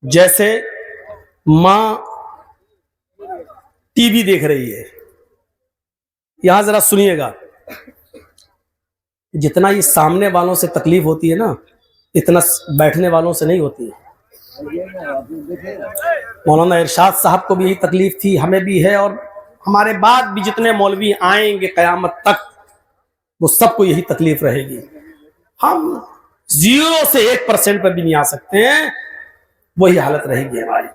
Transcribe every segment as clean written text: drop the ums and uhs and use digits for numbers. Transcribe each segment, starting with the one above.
جیسے ماں T V دیکھ رہی ہے، یہاں ذرا سنیے گا، جتنا یہ سامنے والوں سے تکلیف ہوتی ہے نا اتنا بیٹھنے والوں سے نہیں ہوتی ہے۔ مولانا ارشاد صاحب کو بھی یہی تکلیف تھی، ہمیں بھی ہے، اور ہمارے بعد بھی جتنے مولوی آئیں گے قیامت تک وہ سب کو یہی تکلیف رہے گی۔ ہم 0 سے 1% پہ بھی نہیں آ سکتے ہیں، وہی حالت رہے گی ہماری۔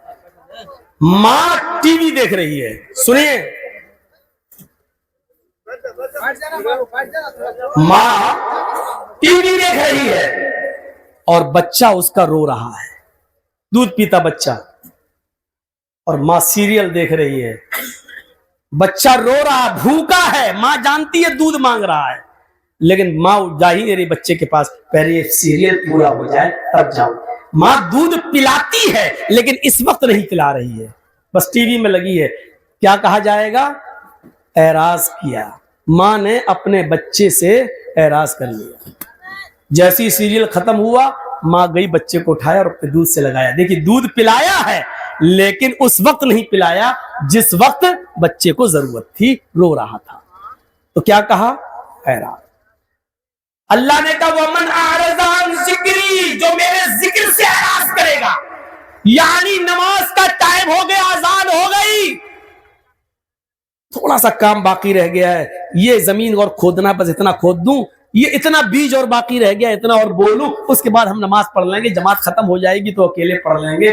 ماں ٹی وی دیکھ رہی ہے، سنیے، ماں ٹی وی دیکھ رہی ہے اور بچہ اس کا رو رہا ہے، دودھ پیتا بچہ، اور ماں سیریل دیکھ رہی ہے، بچہ رو رہا، بھوکا ہے، ماں جانتی ہے دودھ مانگ رہا ہے، لیکن ماں جا ہی میرے بچے کے پاس، پہلے یہ سیریل پورا ہو جائے تب جاؤ۔ ماں دودھ پلاتی ہے لیکن اس وقت نہیں پلا رہی ہے، بس ٹی وی میں لگی ہے۔ کیا کہا جائے گا؟ اعراض کیا، ماں نے اپنے بچے سے اعراض کر لیا۔ جیسی سیریل ختم ہوا، ماں گئی بچے کو اٹھایا اور اپنے دودھ سے لگایا۔ دیکھیے دودھ پلایا ہے لیکن اس وقت نہیں پلایا جس وقت بچے کو ضرورت تھی، رو رہا تھا۔ تو کیا کہا؟ اعراض۔ اللہ نے کہا وَمَنْ أَعْرَضَ عَنْ ذِكْرِي، جو میرے ذکر سے اعراض کرے گا، یعنی نماز کا ٹائم ہو گیا، اذان ہو گئی، تھوڑا سا کام باقی رہ گیا ہے، یہ زمین اور کھودنا، بس اتنا کھود دوں، یہ اتنا بیج اور باقی رہ گیا، اتنا اور بول لوں، اس کے بعد ہم نماز پڑھ لیں گے، جماعت ختم ہو جائے گی تو اکیلے پڑھ لیں گے۔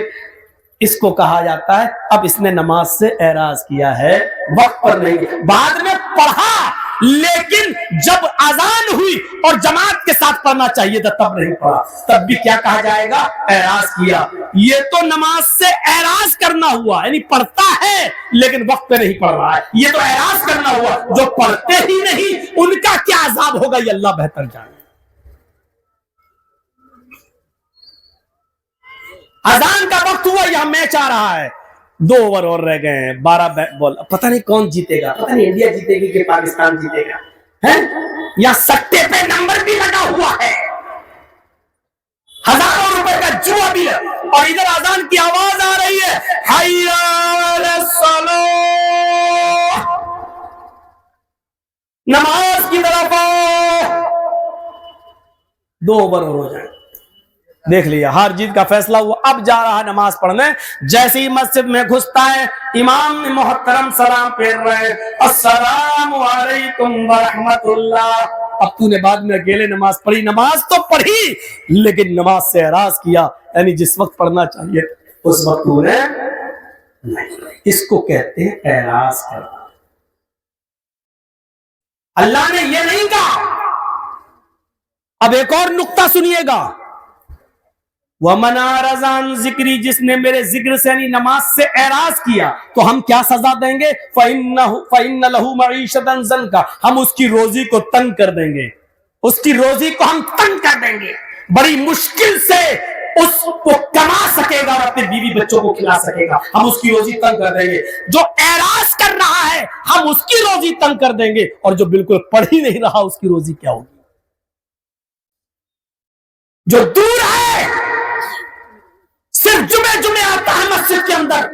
اس کو کہا جاتا ہے اب اس نے نماز سے اعراض کیا ہے، وقت پر نہیں، بعد میں پڑھا لیکن جب اذان ہوئی اور جماعت کے ساتھ پڑھنا چاہیے تھا تب نہیں پڑھا، تب بھی کیا کہا جائے گا؟ اعراض کیا۔ یہ تو نماز سے اعراض کرنا ہوا، یعنی پڑھتا ہے لیکن وقت پہ نہیں پڑھ رہا ہے، یہ تو اعراض کرنا ہوا۔ جو پڑھتے ہی نہیں ان کا کیا عذاب ہوگا یہ اللہ بہتر جانے۔ اذان کا وقت ہوا، یہاں میچ آ رہا ہے، 2 اوور اور رہ گئے ہیں، 12 بال، پتہ نہیں کون جیتے گا، پتہ نہیں انڈیا جیتے گی کہ پاکستان جیتے گا، یا سٹے پہ نمبر بھی لگا ہوا ہے، ہزاروں روپے کا جوا بھی ہے، اور ادھر اذان کی آواز آ رہی ہے، حی علی الصلاۃ، نماز کی طرف آؤ، 2 اوور ہو جائے، دیکھ لیا ہار جیت کا فیصلہ ہوا، اب جا رہا ہے نماز پڑھنے، جیسے ہی مسجد میں گھستا ہے امام محترم سلام پھیر رہے ہیں، السلام علیکم ورحمت اللہ۔ اب تو نے بعد میں اکیلے نماز پڑھی، نماز تو پڑھی لیکن نماز سے اعراض کیا، یعنی جس وقت پڑھنا چاہیے اس وقت تو نے نہیں، اس کو کہتے ہیں اعراض کرنا۔ اللہ نے یہ نہیں کہا۔ اب ایک اور نقطہ سنیے گا، وَمَنْ أَعْرَضَ عَنْ ذِكْرِي، جس نے میرے ذکر سے یعنی نماز سے اعراض کیا تو ہم کیا سزا دیں گے؟ فَإِنَّ لَهُ مَعِيشَةً ضَنْكَ، ہم اس کی روزی کو تنگ کر دیں گے، اس کی روزی کو ہم تنگ کر دیں گے، بڑی مشکل سے اس کو کما سکے گا اور اپنے بیوی بچوں کو کھلا سکے گا، ہم اس کی روزی تنگ کر دیں گے۔ جو اعراض کر رہا ہے ہم اس کی روزی تنگ کر دیں گے، اور جو بالکل پڑھ ہی نہیں رہا اس کی روزی کیا ہوگی؟ جو دور ہے صرف جمعے آتا ہے مسجد کے اندر،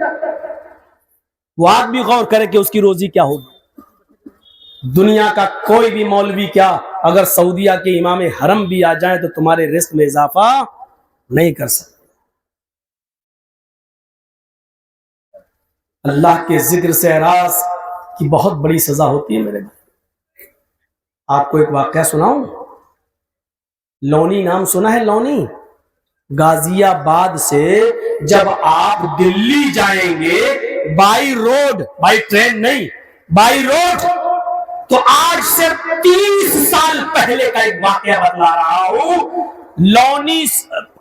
وہ آدمی غور کرے کہ اس کی روزی کیا ہوگی۔ دنیا کا کوئی بھی مولوی کیا، اگر سعودیہ کے امام حرم بھی آ جائیں تو تمہارے رزق میں اضافہ نہیں کر سکتے۔ اللہ کے ذکر سے اعراض کی بہت بڑی سزا ہوتی ہے میرے بھائی۔ آپ کو ایک واقعہ سناؤں، لونی نام سنا ہے؟ لونی غازی آباد سے جب آپ دلی جائیں گے بائی روڈ، بائی ٹرین نہیں، بائی روڈ، تو آج سے 30 سال پہلے کا ایک واقعہ بتلا رہا ہوں۔ لونی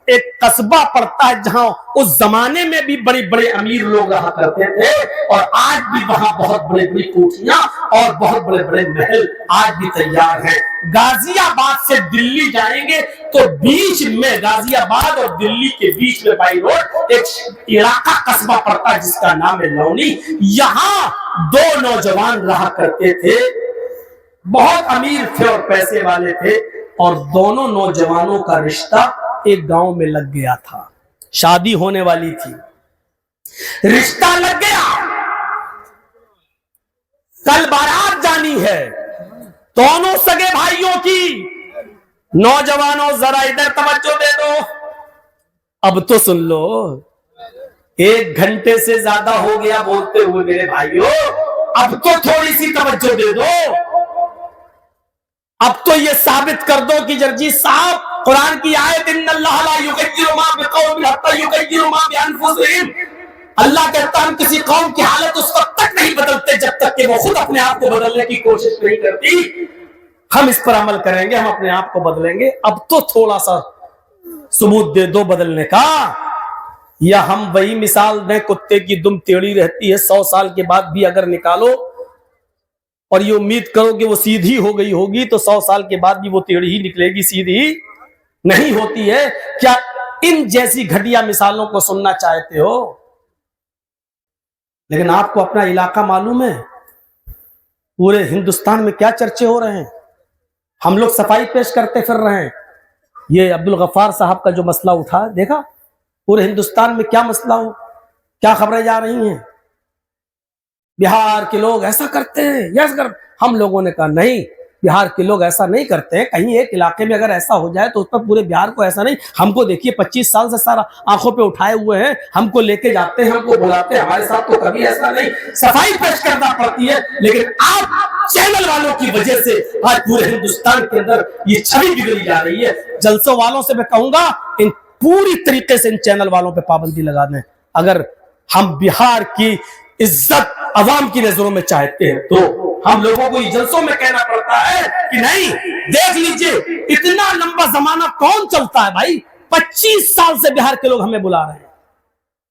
ایک قصبہ پڑتا ہے جہاں اس زمانے میں بھی بڑے بڑے امیر لوگ رہا کرتے تھے، اور آج بھی وہاں بہت بڑے بڑی کوٹھیاں اور بہت بڑے بڑے محل آج بھی تیار ہیں۔ غازی آباد سے دلی جائیں گے تو بیچ میں، غازی آباد اور دلی کے بیچ میں بائی روڈ ایک علاقہ قصبہ پڑتا ہے جس کا نام ہے لونی۔ یہاں 2 نوجوان رہا کرتے تھے، بہت امیر تھے اور پیسے والے تھے، اور دونوں نوجوانوں کا رشتہ ایک گاؤں میں لگ گیا تھا، شادی ہونے والی تھی, رشتہ لگ گیا, کل بارات جانی ہے دونوں سگے بھائیوں کی. نوجوانوں ذرا ادھر توجہ دے دو. اب تو سن لو, 1 گھنٹے سے زیادہ ہو گیا بولتے ہوئے میرے بھائیوں, اب تو تھوڑی سی توجہ دے دو. اب تو یہ ثابت کر دو کہ جرجی صاحب قرآن کی آیت ان اللہ لا یغیر ما بقوم حتی یغیروا ما بانفسہم, اللہ کہتا ہم کسی قوم کی حالت اس وقت تک نہیں بدلتے جب تک کہ وہ خود اپنے آپ کو بدلنے کی کوشش نہیں کرتی. ہم اس پر عمل کریں گے, ہم اپنے آپ کو بدلیں گے. اب تو تھوڑا سا ثبوت دے دو بدلنے کا. یا ہم وہی مثال دیں, کتے کی دم ٹیڑھی رہتی ہے 100 سال کے بعد بھی اگر نکالو اور یہ امید کرو کہ وہ سیدھی ہو گئی ہوگی تو 100 سال کے بعد بھی وہ ٹیڑھی ہی نکلے گی, سیدھی نہیں ہوتی ہے. کیا ان جیسی گھٹیا مثالوں کو سننا چاہتے ہو؟ لیکن آپ کو اپنا علاقہ معلوم ہے, پورے ہندوستان میں کیا چرچے ہو رہے ہیں. ہم لوگ صفائی پیش کرتے پھر رہے ہیں. یہ عبدالغفار صاحب کا جو مسئلہ اٹھا, دیکھا پورے ہندوستان میں کیا مسئلہ ہو, کیا خبریں جا رہی ہیں. بہار کے لوگ ایسا کرتے ہیں, یس کر. ہم لوگوں نے کہا نہیں, بہار کے لوگ ایسا نہیں کرتے ہیں. کہیں ایک علاقے میں اگر ایسا ہو جائے تو اس پر پورے بہار کو ایسا نہیں. ہم کو دیکھیے 25 سال سے سارا آنکھوں پہ اٹھائے ہوئے ہیں, ہم کو لے کے جاتے ہیں, ہم کو بلاتے ہیں, ہمارے ساتھ تو کبھی ایسا نہیں. صفائی پیش کرنا پڑتی ہے, لیکن آپ چینل والوں کی وجہ سے آج پورے ہندوستان کے اندر یہ چھوی بگڑی جا رہی ہے. جلسوں والوں سے میں کہوں گا ان پوری طریقے سے ان چینل والوں پہ پابندی لگا دیں. اگر ہم بہار کی عزت عوام کی نظروں میں چاہتے ہیں تو ہم لوگوں کو یہ جلسوں میں کہنا پڑتا ہے کہ نہیں. دیکھ لیجئے اتنا لمبا زمانہ کون چلتا ہے بھائی, 25 سال سے بہار کے لوگ ہمیں بلا رہے ہیں.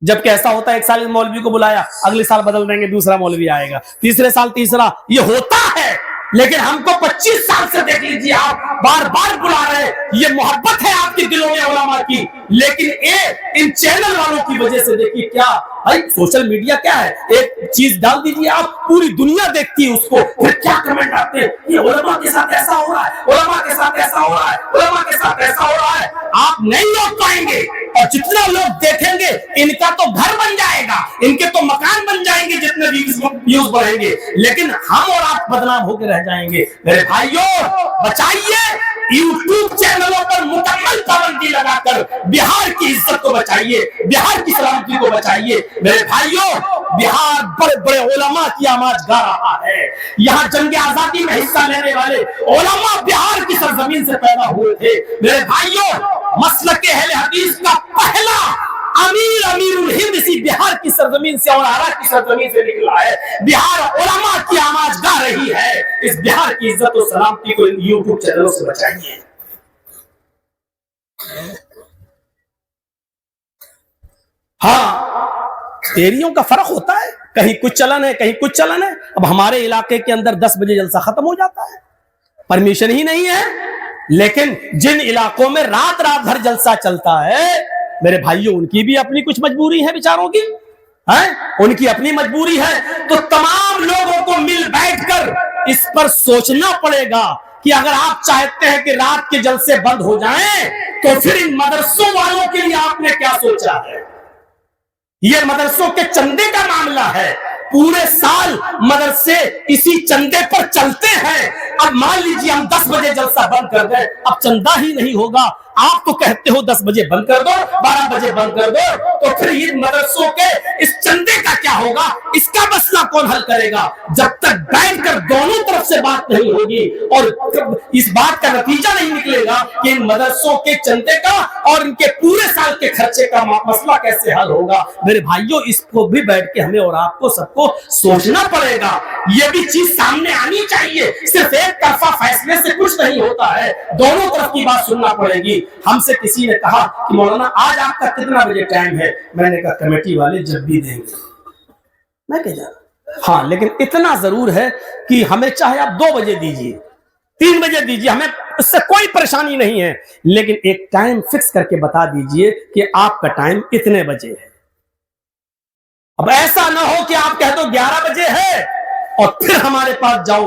جبکہ ایسا ہوتا ہے 1 سال مولوی کو بلایا, اگلے سال بدل دیں گے, دوسرا مولوی آئے گا, تیسرے سال تیسرا, یہ ہوتا ہے. لیکن ہم کو 25 سال سے دیکھ لیجیے آپ بار بار بلا رہے ہیں. یہ محبت ہے آپ کے دلوں میں علماء کی, لیکن ان چینل والوں کی وجہ سے دیکھیے کیا بھائی, سوشل میڈیا کیا ہے, ایک چیز ڈال دیجیے آپ, پوری دنیا دیکھتی ہے اس کو, پھر کیا کمنٹ آتے ہیں, یہ علماء کے ساتھ ایسا ہو رہا ہے, علماء کے ساتھ ایسا ہو رہا ہے, علماء کے ساتھ ایسا ہو رہا ہے. آپ نہیں روک پائیں گے, اور جتنا لوگ دیکھیں گے ان کا تو گھر بن جائے گا, ان کے تو مکان بن جائیں گے جتنے ویوز بڑھیں گے, لیکن ہم اور آپ بدنام ہو کے رہ جائیں گے. میرے بھائیوں بچائیے, یوٹیوب چینلوں پر مکمل پابندی لگا کر بہار کی عزت کو بچائیے, بہار کی سلامتی کو بچائیے. میرے بھائیوں بہار بڑے بڑے علماء کی آواز گا رہا ہے. یہاں جنگ آزادی میں حصہ لینے والے علماء بہار کی سرزمین سے پیدا ہوئے تھے. میرے بھائیوں مسلک اہل حدیث کا پہلا امیر الہند اسی بہار کی سرزمین سے اور آرا کی سرزمین سے نکلا ہے. بہار علماء کی آواز گا رہی ہے. اس بہار کی عزت و سلامتی کو ان یوٹیوب چینلوں سے بچائیے. ہاں ایریوں کا فرق ہوتا ہے, کہیں کچھ چلن ہے, کہیں کچھ چلن ہے. اب ہمارے علاقے کے اندر 10 بجے جلسہ ختم ہو جاتا ہے, پرمیشن ہی نہیں ہے. لیکن جن علاقوں میں رات رات بھر جلسہ چلتا ہے, میرے بھائیوں ان کی بھی اپنی کچھ مجبوری ہے بیچاروں کی, ان کی اپنی مجبوری ہے. تو تمام لوگوں کو مل بیٹھ کر اس پر سوچنا پڑے گا کہ اگر آپ چاہتے ہیں کہ رات کے جلسے بند ہو جائیں تو پھر ان مدرسوں والوں کے لیے آپ نے کیا سوچا ہے. یہ مدرسوں کے چندے کا معاملہ ہے. پورے سال مدرسے اسی چندے پر چلتے ہیں. اب مان لیجیے ہم 10 بجے جلسہ بند کر دیں, اب چندہ ہی نہیں ہوگا. آپ تو کہتے ہو 10 بجے بند کر دو, 12 بجے بند کر دو, تو پھر یہ مدرسوں کے اس چندے کا کیا ہوگا, اس کا مسئلہ کون حل کرے گا. جب تک بیٹھ کر دونوں طرف سے بات نہیں ہوگی اور اس بات کا نتیجہ نہیں نکلے گا کہ ان مدرسوں کے چندے کا اور ان کے پورے سال کے خرچے کا مسئلہ کیسے حل ہوگا. میرے بھائیوں اس کو بھی بیٹھ کے ہمیں اور آپ کو سب کو سوچنا پڑے گا. یہ بھی چیز سامنے آنی چاہیے. صرف ایک طرفہ فیصلے سے کچھ نہیں ہوتا ہے, دونوں طرف کی بات سننا پڑے گی. ہم سے کسی نے کہا کہ مولانا آج آپ کا کتنا بجے ٹائم ہے, میں نے کہا کمیٹی والے جب بھی دیں گے. میں کہہ جا ہاں, لیکن اتنا ضرور ہے کہ ہمیں چاہے آپ 2 بجے دیجیے, 3 بجے دیجیے, ہمیں اس سے کوئی پریشانی نہیں ہے, لیکن ایک ٹائم فکس کر کے بتا دیجیے کہ آپ کا ٹائم اتنے بجے ہے. اب ایسا نہ ہو کہ آپ کہہ دو 11 بجے ہے اور پھر ہمارے پاس جاؤ